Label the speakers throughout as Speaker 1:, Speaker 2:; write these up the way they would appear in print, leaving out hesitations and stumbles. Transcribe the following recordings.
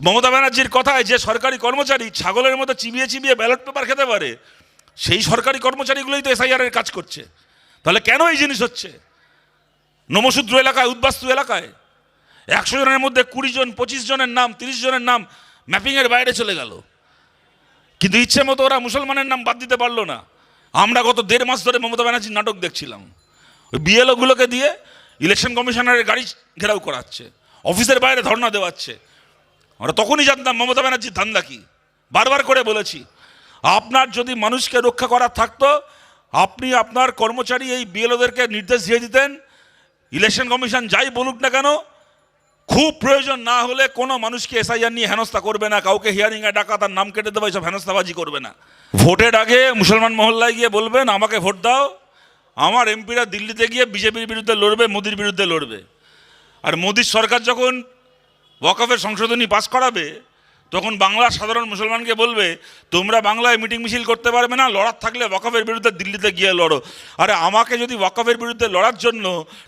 Speaker 1: মমতা ব্যানার্জির কথায় যে সরকারি কর্মচারী ছাগলের মতো চিবিয়ে চিবিয়ে ব্যালট পেপার খেতে পারে, সেই সরকারি কর্মচারীগুলোই তো এসআইআর এর কাজ করছে। তাহলে কেন এই জিনিস হচ্ছে? নমশূদ্র এলাকায়, উদ্বাস্তু এলাকায় 100 জনের মধ্যে 20 জন, 25 জনের নাম, 30 জনের নাম ম্যাপিংয়ের বাইরে চলে গেল। কিন্তু ইচ্ছে মতো ওরা মুসলমানের নাম বাদ দিতে পারলো না। আমরা গত 1.5 মাস ধরে মমতা ব্যানার্জির নাটক দেখছিলাম। ওই বিএলওগুলোকে দিয়ে ইলেকশন কমিশনারের গাড়ি ঘেরাও করাচ্ছে, অফিসের বাইরে ধর্ণা দেওয়াচ্ছে। আমরা তখনই জানতাম মমতা ব্যানার্জির ধান্দা কি। বারবার করে বলেছি, আপনার যদি মানুষকে রক্ষা করার থাকতো, আপনি আপনার কর্মচারী এই বিএলওদেরকে নির্দেশ দিয়ে দিতেন, ইলেকশন কমিশন যাই বলুক না কেন, খুব প্রয়োজন না হলে কোনো মানুষকে এসআইআর নিয়ে হেনস্থা করবে না, কাউকে হিয়ারিংয়ে ডাকা, তার নাম কেটে দেবে, সব হেনস্থাবাজি করবে না। ভোটের আগে মুসলমান মহল্লায় গিয়ে বলবেন আমাকে ভোট দাও, আমার এমপিরা দিল্লিতে গিয়ে বিজেপির বিরুদ্ধে লড়বে, মোদির বিরুদ্ধে লড়বে। আর মোদির সরকার যখন ওয়াকফের সংশোধনী পাস করাবে, তখন বাংলার সাধারণ মুসলমানকে বলবে তোমরা বাংলায় মিটিং মিছিল করতে পারবে না, লড়ার থাকলে ওয়াকফের বিরুদ্ধে দিল্লিতে গিয়ে লড়ো। আরে আমাকে যদি ওয়াকফের বিরুদ্ধে লড়ার জন্য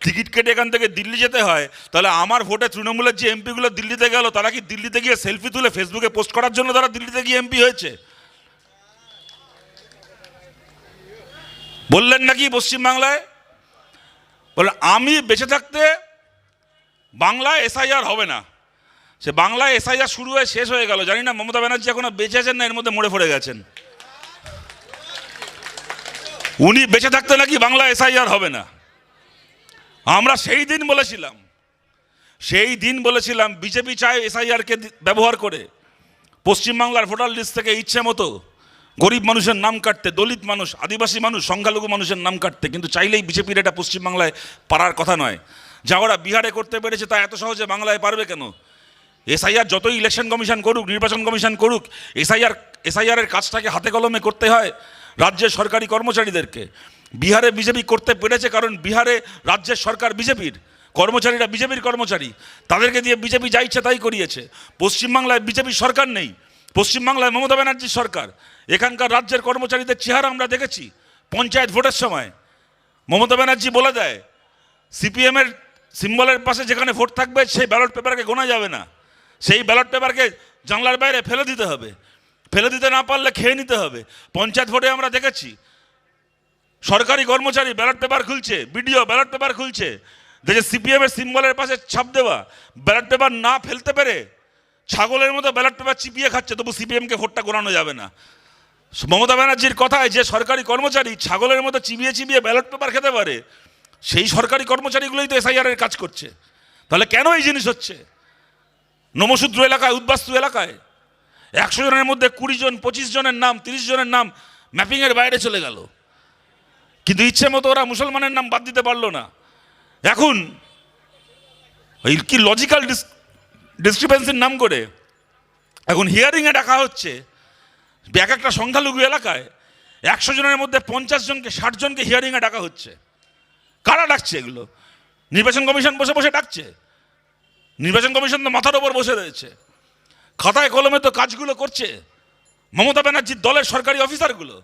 Speaker 1: টিকিট কেটে এখান থেকে দিল্লি যেতে হয়, তাহলে আমার ভোটে তৃণমূলের যে এমপিগুলো দিল্লিতে গেল, তারা কি দিল্লিতে গিয়ে সেলফি তুলে ফেসবুকে পোস্ট করার জন্য তারা দিল্লিতে গিয়ে এমপি হয়েছে? বললেন নাকি পশ্চিমবাংলায়? বলে আমি বেঁচে থাকতে বাংলায় এসআইআর হবে না। সে বাংলায় এসআইআর শুরু হয়ে শেষ হয়ে গেল, জানি না মমতা ব্যানার্জি এখনো বেঁচে আছেন না এর মধ্যে মরে পড়ে গেছেন। উনি বেঁচে থাকতে নাকি বাংলায় এসআইআর হবে না। আমরা সেই দিন বলেছিলাম বিজেপি চায় এসআইআরকে ব্যবহার করে পশ্চিমবাংলার ভোটার লিস্ট থেকে ইচ্ছে মতো গরিব মানুষের নাম কাটতে, দলিত মানুষ, আদিবাসী মানুষ, সংখ্যালঘু মানুষের নাম কাটতে। কিন্তু চাইলেই বিজেপির এটা পশ্চিমবাংলায় পারার কথা নয়। যা ওরা বিহারে করতে পেরেছে তা এত সহজে বাংলায় পারবে কেন? এসআইআর যতই ইলেকশন কমিশন করুক, নির্বাচন কমিশন করুক, এসআইআরের কাজটাকে হাতে কলমে করতে হয় রাজ্যের সরকারি কর্মচারীদেরকে। বিহারে বিজেপি করতে পেরেছে কারণ বিহারে রাজ্যের সরকার বিজেপির, কর্মচারীরা বিজেপির কর্মচারী, তাদেরকে দিয়ে বিজেপি যা ইচ্ছে তাই করিয়েছে। পশ্চিমবাংলায় বিজেপির সরকার নেই, পশ্চিমবাংলায় মমতা ব্যানার্জির সরকার। এখানকার রাজ্যের কর্মচারীদের চেহারা আমরা দেখেছি। পঞ্চায়েত ভোটের সময় মমতা ব্যানার্জি বলে দেয় সিপিএমের সিম্বলের পাশে যেখানে ভোট থাকবে সেই ব্যালট পেপারকে গোনা যাবে না, সেই ব্যালট পেপারকে জানলার বাইরে ফেলে দিতে হবে, ফেলে দিতে না পারলে খেয়ে নিতে হবে। পঞ্চায়েত ভোটে আমরা দেখেছি সরকারি কর্মচারী ব্যালট পেপার খুলছে, বিডিও ব্যালট পেপার খুলছে, দেখে সিপিএমের সিম্বলের পাশে ছাপ দেওয়া ব্যালট পেপার না ফেলতে পেরে ছাগলের মতো ব্যালট পেপার চিপিয়ে খাচ্ছে, তবু সিপিএমকে ভোটটা গোনানো যাবে না। মমতা ব্যানার্জির কথায় যে সরকারি কর্মচারী ছাগলের মতো চিবিয়ে চিবিয়ে ব্যালট পেপার খেতে পারে, সেই সরকারি কর্মচারীগুলোই তো এসআইআর এর কাজ করছে। তাহলে কেন এই জিনিস হচ্ছে? নমশূদ্র এলাকায়, উদ্বাস্তু এলাকায় 100 জনের মধ্যে 20 জন, 25 জনের নাম, 30 জনের নাম ম্যাপিংয়ের বাইরে চলে গেল। কিন্তু ইচ্ছে মতো ওরা মুসলমানের নাম বাদ দিতে পারলো না। এখন ওই কি লজিক্যাল ডিসক্রিপেন্সির নাম করে এখন হিয়ারিংয়ে ডাকা হচ্ছে। এক একটা সংখ্যালঘু এলাকায় 100 জনের মধ্যে 50 জনকে, 60 জনকে হিয়ারিংয়ে ডাকা হচ্ছে। কারা ডাকছে এগুলো? নির্বাচন কমিশন বসে বসে ডাকছে। নির্বাচন কমিশন তো মাথার ওপর বসে রয়েছে, খাতায় কলমে তো কাজগুলো করছে মমতা ব্যানার্জির দলের সরকারি অফিসারগুলো।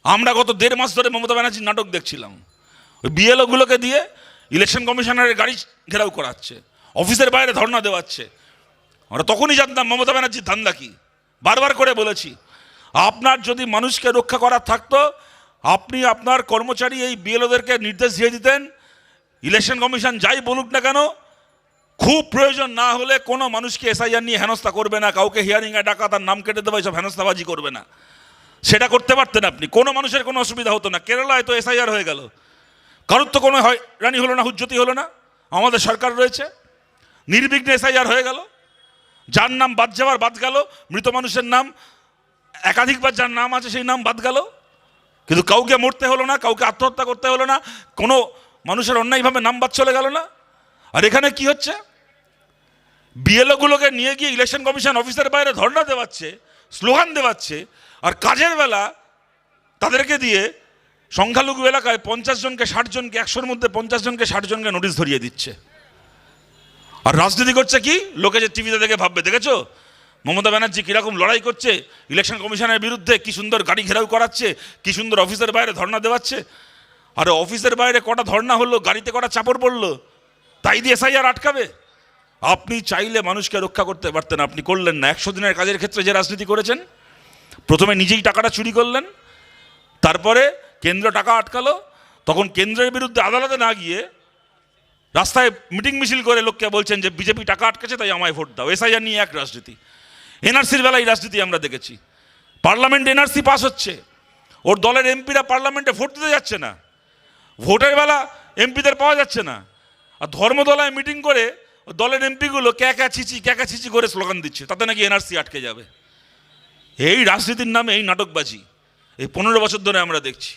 Speaker 1: আমরা গত 1.5 মাস ধরে মমতা ব্যানার্জির নাটক দেখছিলাম। ওই বিএলওগুলোকে দিয়ে ইলেকশন কমিশনারের গাড়ি ঘেরাও করাচ্ছে, অফিসের বাইরে ধর্ণা দেওয়াচ্ছে। আমরা তখনই জানতাম মমতা ব্যানার্জির ধান্দা কি। বারবার করে বলেছি, আপনার যদি মানুষকে রক্ষা করার থাকতো, আপনি আপনার কর্মচারী এই বিএলওদেরকে নির্দেশ দিয়ে দিতেন, ইলেকশন কমিশন যাই বলুক না কেন, খুব প্রয়োজন না হলে কোনো মানুষকে এসআইআর নিয়ে হেনস্থা করবে না, কাউকে হিয়ারিংয়ে ডাকা, তার নাম কেটে দেবে, সব হেনস্থাবাজি করবে না। সেটা করতে পারতেন আপনি, কোনো মানুষের কোনো অসুবিধা হতো না। কেরালায় তো এসআইআর হয়ে গেল, কারোর তো কোনো হয়রানি হলো না, হুজ্জতি হলো না। আমাদের সরকার রয়েছে, নির্বিঘ্নে এসআইআর হয়ে গেল। যার নাম বাদ যাওয়ার বাদ গেল, মৃত মানুষের নাম একাধিকবার যার নাম আছে সেই নাম বাদ গেল। কিন্তু কাউকে মরতে হলো না, কাউকে আত্মহত্যা করতে হলো না, কোনো মানুষের অন্যায়ভাবে নাম বাদ চলে গেল না। আর এখানে কি হচ্ছে? বিএলওগুলোকে নিয়ে গিয়ে ইলেকশন কমিশন অফিসের বাইরে ধর্ণা দেওয়াচ্ছে, স্লোগান দেওয়াচ্ছে, আর কাজের বেলা তাদেরকে দিয়ে সংখ্যালঘু এলাকায় 50 জনকে, 60 জনকে, 100-র মধ্যে 50 জনকে, 60 জনকে নোটিশ ধরিয়ে দিচ্ছে। আর রাজনীতি করছে কি? লোকে যে টিভিতে দেখে ভাববে, দেখেছো মমতা ব্যানার্জি কীরকম লড়াই করছে ইলেকশন কমিশনের বিরুদ্ধে, কি সুন্দর গাড়ি ঘেরাও করাচ্ছে, কি সুন্দর অফিসের বাইরে ধর্ণা দেওয়াচ্ছে। আর অফিসের বাইরে কটা ধর্ণা হলো, গাড়িতে কটা চাপড় পড়লো, তাই দিয়ে এসআইআর আটকাবে? আপনি চাইলে মানুষকে রক্ষা করতে পারতেন, আপনি করলেন না। 100 দিনের কাজের ক্ষেত্রে যে রাজনীতি করেছেন, প্রথমে নিজেই টাকাটা চুরি করলেন, তারপরে কেন্দ্র টাকা আটকালো, তখন কেন্দ্রের বিরুদ্ধে আদালতে না গিয়ে রাস্তায় মিটিং মিছিল করে লোককে বলছেন যে বিজেপি টাকা আটকেছে তাই আমায় ভোট দাও। এসআইআর নিয়ে এক রাজনীতি, এনআরসির বেলায় রাজনীতি আমরা দেখেছি। পার্লামেন্টে এনআরসি পাস হচ্ছে, ওর দলের এমপিরা পার্লামেন্টে ভোট দিতে যাচ্ছে না, ভোটের বেলা এমপিদের পাওয়া যাচ্ছে না, আর ধর্মতলায় মিটিং করে দলের এমপিগুলো ক্যাকা ছিচি করে স্লোগান দিচ্ছে, তাতে নাকি এনআরসি আটকে যাবে। এই রাজনীতির নামে এই নাটকবাজি এই 15 বছর ধরে আমরা দেখছি।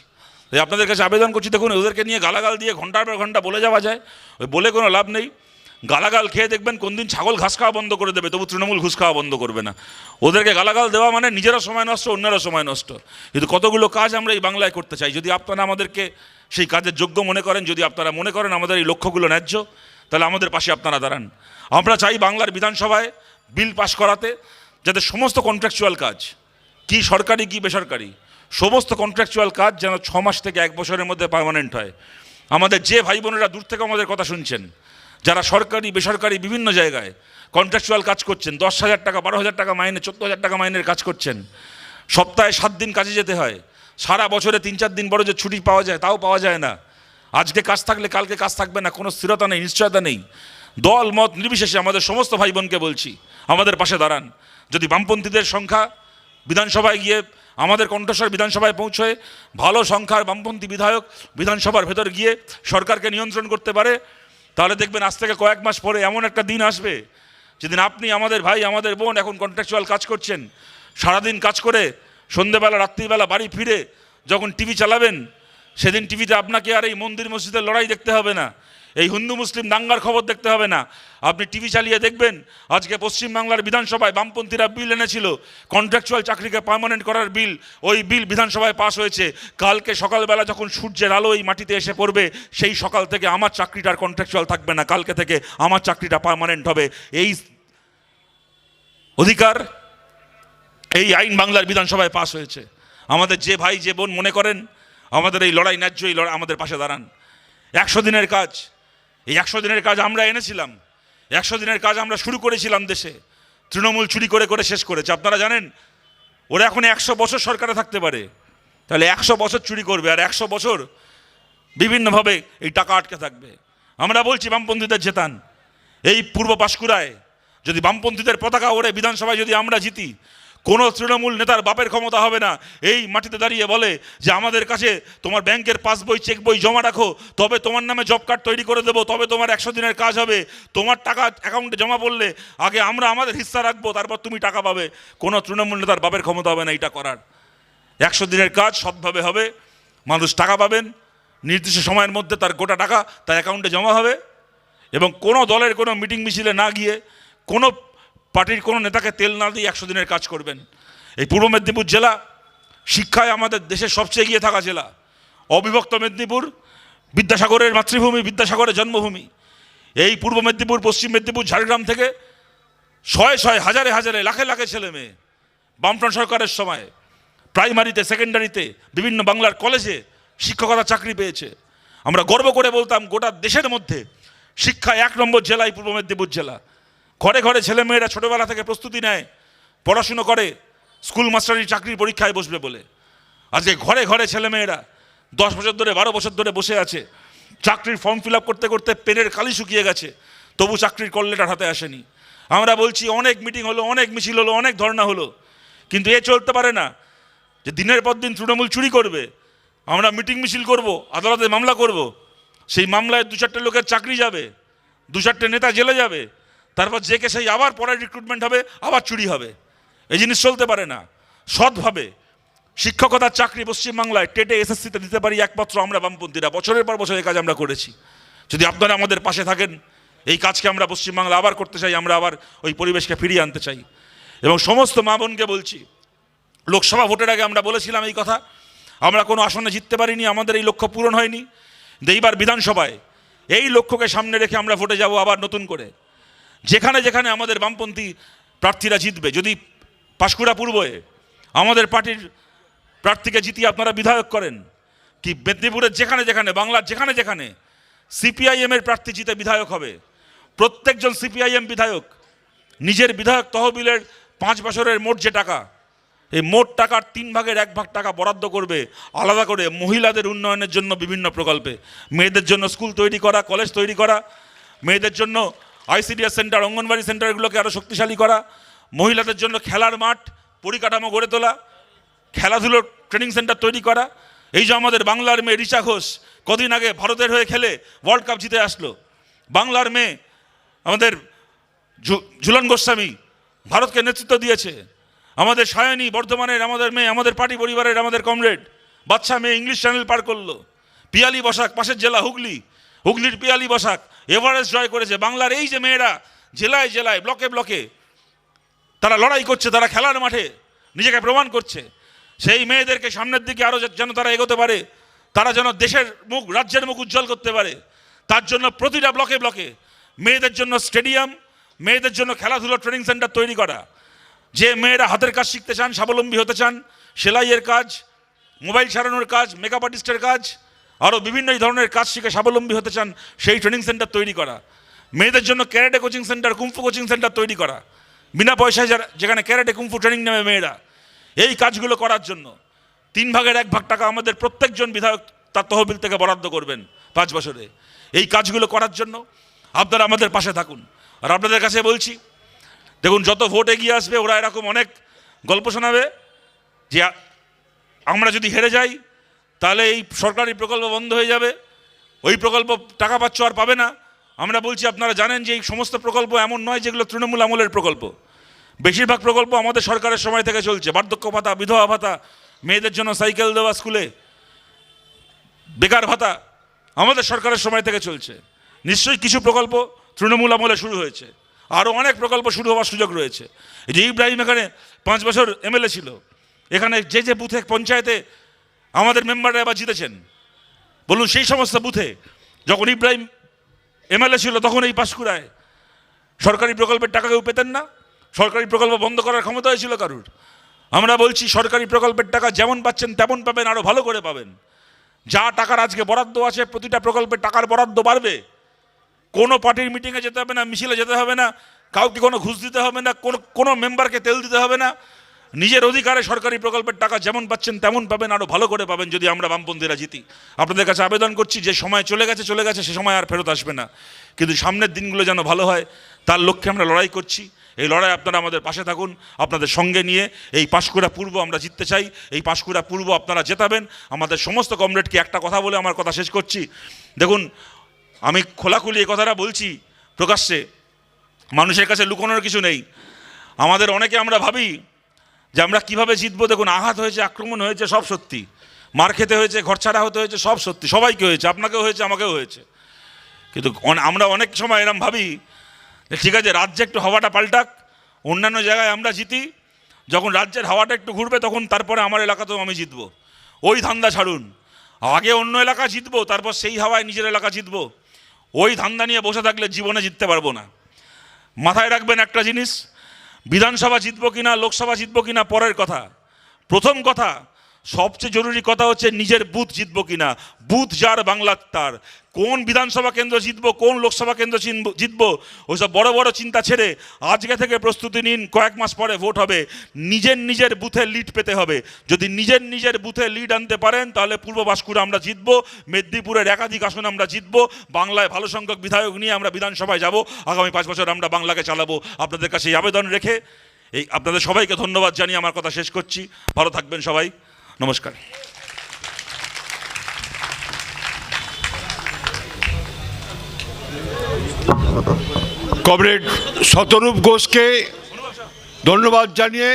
Speaker 1: তাই আপনাদের কাছে আবেদন করছি, দেখুন ওদেরকে নিয়ে গালাগাল দিয়ে ঘন্টার পর ঘন্টা বলে যাওয়া যায়, ওই বলে কোনো লাভ নেই। গালাগাল খেয়ে দেখবেন কোন দিন ছাগল ঘাস খাওয়া বন্ধ করে দেবে, তবু তৃণমূল ঘুষ খাওয়া বন্ধ করবে না। ওদেরকে গালাগাল দেওয়া মানে নিজেরা সময় নষ্ট, অন্যেরা সময় নষ্ট। কিন্তু কতগুলো কাজ আমরা এই বাংলায় করতে চাই। যদি আপনারা আমাদেরকে সেই কাজের যোগ্য মনে করেন, যদি আপনারা মনে করেন আমাদের এই লক্ষ্যগুলো ন্যায্য, তাহলে আমাদের পাশে আপনারা দাঁড়ান। আমরা চাই বাংলার বিধানসভায় বিল পাশ করাতে, যাতে সমস্ত কন্ট্রাকচুয়াল কাজ, কি সরকারি কি বেসরকারি, সমস্ত কন্ট্রাকচুয়াল কাজ যেন 6 মাস থেকে 1 বছরের মধ্যে পার্মানেন্ট হয়। আমাদের যে ভাই বোনেরা দূর থেকে আমাদের কথা শুনছেন, যারা সরকারি বেসরকারি বিভিন্ন জায়গায় কন্ট্রাকচুয়াল কাজ করছেন, 10,000 টাকা 12,000 টাকা মাইনে, 14,000 টাকা মাইনের কাজ করছেন, সপ্তাহে 7 দিন কাজে যেতে হয়, সারা বছরে 3-4 দিন বড় যে ছুটি পাওয়া যায় তাও পাওয়া যায় না। আজকে কাজ থাকলে কালকে কাজ থাকবে না, কোনো স্থিরতা নেই, নিশ্চয়তা নেই। দল মত নির্বিশেষে আমাদের সমস্ত ভাই বোনকে বলছি, আমাদের পাশে দাঁড়ান। যদি বামপন্থীদের সংখ্যা বিধানসভায় গিয়ে আমাদের কণ্ঠস্বর বিধানসভায় পৌঁছয়, ভালো সংখ্যার বামপন্থী বিধায়ক বিধানসভার ভেতর গিয়ে সরকারকে নিয়ন্ত্রণ করতে পারে, তাহলে দেখবেন আজ থেকে কয়েক মাস পরে এমন একটা দিন আসবে যেদিন আপনি আমাদের ভাই আমাদের বোন এখন কন্ট্রাকচুয়াল কাজ করছেন, সারাদিন কাজ করে সন্ধ্যেবেলা রাত্রিবেলা বাড়ি ফিরে যখন টিভি চালাবেন, সেদিন টিভিতে আপনাকে আর এই মন্দির মসজিদের লড়াই দেখতে হবে না, এই হিন্দু মুসলিম দাঙ্গার খবর দেখতে হবে না। আপনি টিভি চালিয়ে দেখবেন আজকে পশ্চিমবাংলার বিধানসভায় বামপন্থীরা বিল এনেছিল, কন্ট্রাকচুয়াল চাকরিকে পার্মানেন্ট করার বিল, ওই বিল বিধানসভায় পাস হয়েছে। কালকে সকালবেলা যখন সূর্যের আলো এই মাটিতে এসে পড়বে, সেই সকাল থেকে আমার চাকরিটার কন্ট্রাকচুয়াল থাকবে না, কালকে থেকে আমার চাকরিটা পার্মানেন্ট হবে। এই অধিকার, এই আইন বাংলার বিধানসভায় পাস হয়েছে। আমাদের যে ভাই যে বোন মনে করেন আমাদের এই লড়াই ন্যায্য, এই লড়াই আমাদের পাশে দাঁড়ান। 100 দিনের কাজ, এই 100 দিনের কাজ আমরা এনেছিলাম, 100 দিনের কাজ আমরা শুরু করেছিলাম দেশে, তৃণমূল চুরি করে করে শেষ করেছে। আপনারা জানেন ওরা এখন 100 বছর সরকারে থাকতে পারে, তাহলে 100 বছর চুরি করবে, আর 100 বছর বিভিন্নভাবে এই টাকা আটকে থাকবে। আমরা বলছি বামপন্থীদের জেতান। এই পূর্ব পাঁশকুড়ায় যদি বামপন্থীদের পতাকা ওড়ে বিধানসভায় যদি আমরা জিতি, কোনো তৃণমূল নেতার বাপের ক্ষমতা হবে না এই মাটিতে দাঁড়িয়ে বলে যে আমাদের কাছে তোমার ব্যাংকের পাসবই চেক বই জমা রাখো, তবে তোমার নামে জব কার্ড তৈরি করে দেবো, তবে তোমার 100 দিনের কাজ হবে, তোমার টাকা অ্যাকাউন্টে জমা পড়লে আগে আমরা আমাদের হিস্সা রাখবো, তারপর তুমি টাকা পাবে। কোনো তৃণমূল নেতার বাপের ক্ষমতা হবে না এটা করার। 100 দিনের কাজ সৎভাবে হবে, মানুষ টাকা পাবেন, নির্দিষ্ট সময়ের মধ্যে তার গোটা টাকা তার অ্যাকাউন্টে জমা হবে, এবং কোনো দলের কোনো মিটিং মিছিলে না গিয়ে, কোনো পার্টির কোনো নেতাকে তেল না দিয়ে 100 দিনের কাজ করবেন। এই পূর্ব মেদিনীপুর জেলা শিক্ষায় আমাদের দেশের সবচেয়ে এগিয়ে থাকা জেলা। অবিভক্ত মেদিনীপুর, বিদ্যাসাগরের মাতৃভূমি, বিদ্যাসাগরের জন্মভূমি। এই পূর্ব মেদিনীপুর, পশ্চিম মেদিনীপুর, ঝাড়গ্রাম থেকে শয়ে শয়ে হাজারে হাজারে লাখে লাখে ছেলে মেয়ে বামফ্রন্ট সরকারের সময় প্রাইমারিতে, সেকেন্ডারিতে, বিভিন্ন বাংলার কলেজে শিক্ষকতা চাকরি পেয়েছে। আমরা গর্ব করে বলতাম গোটা দেশের মধ্যে শিক্ষায় 1 নম্বর জেলায় পূর্ব মেদিনীপুর জেলা। ঘরে ঘরে ছেলেমেয়েরা ছোটোবেলা থেকে প্রস্তুতি নেয়, পড়াশুনো করে স্কুল মাস্টারি চাকরির পরীক্ষায় বসবে বলে। আজকে ঘরে ঘরে ছেলেমেয়েরা 10 বছর ধরে 12 বছর ধরে বসে আছে, চাকরির ফর্ম ফিল আপ করতে করতে পেনের কালি শুকিয়ে গেছে, তবু চাকরির কল লেটার হাতে আসেনি। আমরা বলছি অনেক মিটিং হলো, অনেক মিছিল হলো, অনেক ধর্ণা হলো, কিন্তু এ চলতে পারে না যে দিনের পর দিন তৃণমূল চুরি করবে, আমরা মিটিং মিছিল করব, আদালতে মামলা করব, সেই মামলায় 2-4টে লোকের চাকরি যাবে, 2-4টে নেতা জেলে যাবে, তারপর যে কে সেই আবার পরে রিক্রুটমেন্ট হবে, আবার চুরি হবে। এই জিনিস চলতে পারে না। সৎভাবে শিক্ষকতার চাকরি পশ্চিমবাংলায় টেটে এসএসসিতে দিতে পারি একমাত্র আমরা বামপন্থীরা। বছরের পর বছর এই কাজ আমরা করেছি। যদি আপনারা আমাদের পাশে থাকেন, এই কাজকে আমরা পশ্চিমবাংলা আবার করতে চাই, আমরা আবার ওই পরিবেশকে ফিরিয়ে আনতে চাই। এবং সমস্ত মা বোনকে বলছি, লোকসভা ভোটের আগে আমরা বলেছিলাম এই কথা, আমরা কোনো আসনে জিততে পারিনি, আমাদের এই লক্ষ্য পূরণ হয়নি। এইবার বিধানসভায় এই লক্ষ্যকে সামনে রেখে আমরা ভোটে যাব আবার নতুন করে। যেখানে যেখানে আমাদের বামপন্থী প্রার্থীরা জিতবে, যদি পাঁশকুড়া পূর্বে আমাদের পার্টির প্রার্থীকে জিতিয়ে আপনারা বিধায়ক করেন, কি মেদিনীপুরের যেখানে যেখানে, বাংলার যেখানে যেখানে সিপিআইএমের প্রার্থী জিতে বিধায়ক হবে, প্রত্যেকজন সিপিআইএম বিধায়ক নিজের বিধায়ক তহবিলের 5 বছরের মোট যে টাকা, এই মোট টাকার 3 ভাগের 1 ভাগ টাকা বরাদ্দ করবে আলাদা করে মহিলাদের উন্নয়নের জন্য বিভিন্ন প্রকল্পে, মেয়েদের জন্য স্কুল তৈরি করা, কলেজ তৈরি করা, মেয়েদের জন্য আইসিডিএস সেন্টার, অঙ্গনবাড়ি সেন্টারগুলোকে আরও শক্তিশালী করা, মহিলাদের জন্য খেলার মাঠ পরিকাঠামো গড়ে তোলা, খেলাধুলোর ট্রেনিং সেন্টার তৈরি করা। এই যে আমাদের বাংলার মেয়ে রিচা ঘোষ কদিন আগে ভারতের হয়ে খেলে ওয়ার্ল্ড কাপ জিতে আসলো, বাংলার মেয়ে আমাদের ঝুলন গোস্বামী ভারতকে নেতৃত্ব দিয়েছে, আমাদের সায়নী বর্ধমানের আমাদের মেয়ে, আমাদের পার্টি পরিবারের আমাদের কমরেড বাচ্চা মেয়ে ইংলিশ চ্যানেল পার করলো, পিয়ালি বসাক পাশের জেলা হুগলির পিয়ালি বসাক এভারেস্ট জয় করেছে। বাংলার এই যে মেয়েরা জেলায় জেলায় ব্লকে ব্লকে তারা লড়াই করছে, তারা খেলার মাঠে নিজেকে প্রমাণ করছে, সেই মেয়েদেরকে সামনের দিকে আরও যেন তারা এগোতে পারে, তারা যেন দেশের মুখ রাজ্যের মুখ উজ্জ্বল করতে পারে, তার জন্য প্রতিটা ব্লকে ব্লকে মেয়েদের জন্য স্টেডিয়াম, মেয়েদের জন্য খেলাধুলো ট্রেনিং সেন্টার তৈরি করা। যে মেয়েরা হাতের কাজ শিখতে চান, স্বাবলম্বী হতে চান, সেলাইয়ের কাজ, মোবাইল সারানোর কাজ, মেকআপ আর্টিস্টের কাজ, আরও বিভিন্ন ধরনের কাজ শিখে স্বাবলম্বী হতে চান, সেই ট্রেনিং সেন্টার তৈরি করা। মেয়েদের জন্য karate coaching centre, kung fu coaching centre তৈরি করা, বিনা পয়সায় যেখানে ক্যারাটে কুমফু ট্রেনিং নেবে মেয়েরা। এই কাজগুলো করার জন্য 3 ভাগের 1 ভাগ টাকা আমাদের প্রত্যেকজন বিধায়ক তার তহবিল থেকে বরাদ্দ করবেন 5 বছরে। এই কাজগুলো করার জন্য আপনারা আমাদের পাশে থাকুন। আর আপনাদের কাছে বলছি, দেখুন যত ভোট এগিয়ে আসবে ওরা এরকম অনেক গল্প শোনাবে যে আমরা যদি হেরে যাই তাহলে এই সরকারি প্রকল্প বন্ধ হয়ে যাবে, ওই প্রকল্প টাকা পাচ্ছ আর পাবে না। আমরা বলছি আপনারা জানেন যে এই সমস্ত প্রকল্প এমন নয় যেগুলো তৃণমূল আমলের প্রকল্প। বেশিরভাগ প্রকল্প আমাদের সরকারের সময় থেকে চলছে। বার্ধক্য ভাতা, বিধবা ভাতা, মেয়েদের জন্য সাইকেল দেওয়া স্কুলে, বেকার ভাতা আমাদের সরকারের সময় থেকে চলছে। নিশ্চয়ই কিছু প্রকল্প তৃণমূল আমলে শুরু হয়েছে, আরও অনেক প্রকল্প শুরু হওয়ার সুযোগ রয়েছে। এই যে ইব্রাহিম এখানে 5 বছর এমএলএ ছিল, এখানে যে বুথে পঞ্চায়েতে আমাদের মেম্বাররা এবার জিতেছেন, বলুন সেই সমস্ত বুথে যখন ইব্রাহিম এমএলএ ছিল তখন এই পাঁশকুড়ায় সরকারি প্রকল্পের টাকা কেউ পেতেন না, সরকারি প্রকল্প বন্ধ করার ক্ষমতা হয়েছিল কারুর? আমরা বলছি সরকারি প্রকল্পের টাকা যেমন পাচ্ছেন তেমন পাবেন, আরও ভালো করে পাবেন। যা টাকার আজকে বরাদ্দ আছে প্রতিটা প্রকল্পের টাকার বরাদ্দ বাড়বে। কোনো পার্টির মিটিংয়ে যেতে হবে না, মিছিলে যেতে হবে না, কাউকে কোনো ঘুষ দিতে হবে না, কোনো মেম্বারকে তেল দিতে হবে না। নিজের অধিকারে সরকারি প্রকল্পের টাকা যেমন পাচ্ছেন তেমন পাবেন, আরও ভালো করে পাবেন যদি আমরা বামপন্থীরা জিতি। আপনাদের কাছে আবেদন করছি, যে সময় চলে গেছে সে সময় আর ফেরত আসবে না, কিন্তু সামনের দিনগুলো যেন ভালো হয় তার লক্ষ্যে আমরা লড়াই করছি। এই লড়াই আপনারা আমাদের পাশে থাকুন, আপনাদের সঙ্গে নিয়ে এই পাঁশকুড়া পূর্ব আমরা জিততে চাই। এই পাঁশকুড়া পূর্ব আপনারা জেতাবেন। আমাদের সমস্ত কমরেডকে একটা কথা বলে আমার কথা শেষ করছি। দেখুন, আমি খোলাখুলি এই কথাটা বলছি প্রকাশ্যে, মানুষের কাছে লুকোনোর কিছু নেই। আমাদের অনেকে আমরা ভাবি যে আমরা কীভাবে জিতবো। দেখুন, আঘাত হয়েছে, আক্রমণ হয়েছে, সব সত্যি। মার খেতে হয়েছে, ঘরছাড়া হতে হয়েছে, সব সত্যি। সবাইকে হয়েছে, আপনাকেও হয়েছে, আমাকেও হয়েছে। কিন্তু আমরা অনেক সময় এরম ভাবি ঠিক আছে রাজ্যে একটু হাওয়াটা পাল্টাক, অন্যান্য জায়গায় আমরা জিতি, যখন রাজ্যের হাওয়াটা একটু ঘুরবে তখন তারপরে আমার এলাকাতেও আমি জিতবো। ওই ধান্দা ছাড়ুন, আগে অন্য এলাকা জিতবো, তারপর সেই হাওয়ায় নিজের এলাকা জিতবো। ওই ধান্দা নিয়ে বসে থাকলে জীবনে জিততে পারবো না। মাথায় রাখবেন একটা জিনিস, বিধানসভা জিতবো কিনা, লোকসভা জিতবো কিনা পরের কথা। প্রথম কথা, সবচেয়ে জরুরি কথা হচ্ছে নিজের বুথ জিতবো কিনা। বুথ যার বাংলার তার। কোন বিধানসভা কেন্দ্র জিতবো, কোন লোকসভা কেন্দ্র জিতবো, ওইসব বড় বড় চিন্তা ছেড়ে আজকে থেকে প্রস্তুতি নিন। কয়েক মাস পরে ভোট হবে, নিজের বুথে লিড পেতে হবে। যদি নিজের বুথে লিড আনতে পারেন তাহলে পূর্ব পাঁশকুড়া আমরা জিতবো, মেদিনীপুরের একাধিক আসন আমরা জিতবো, বাংলায় ভালো সংখ্যক বিধায়ক নিয়ে আমরা বিধানসভায় যাব। আগামী 5 বছর আমরা বাংলাকে চালাবো। আপনাদের কাছে এই আবেদন রেখে আপনাদের সবাইকে ধন্যবাদ জানিয়ে আমার কথা শেষ করছি। ভালো থাকবেন সবাই, নমস্কার।
Speaker 2: কমরেড শতরূপ ঘোষকে ধন্যবাদ জানিয়ে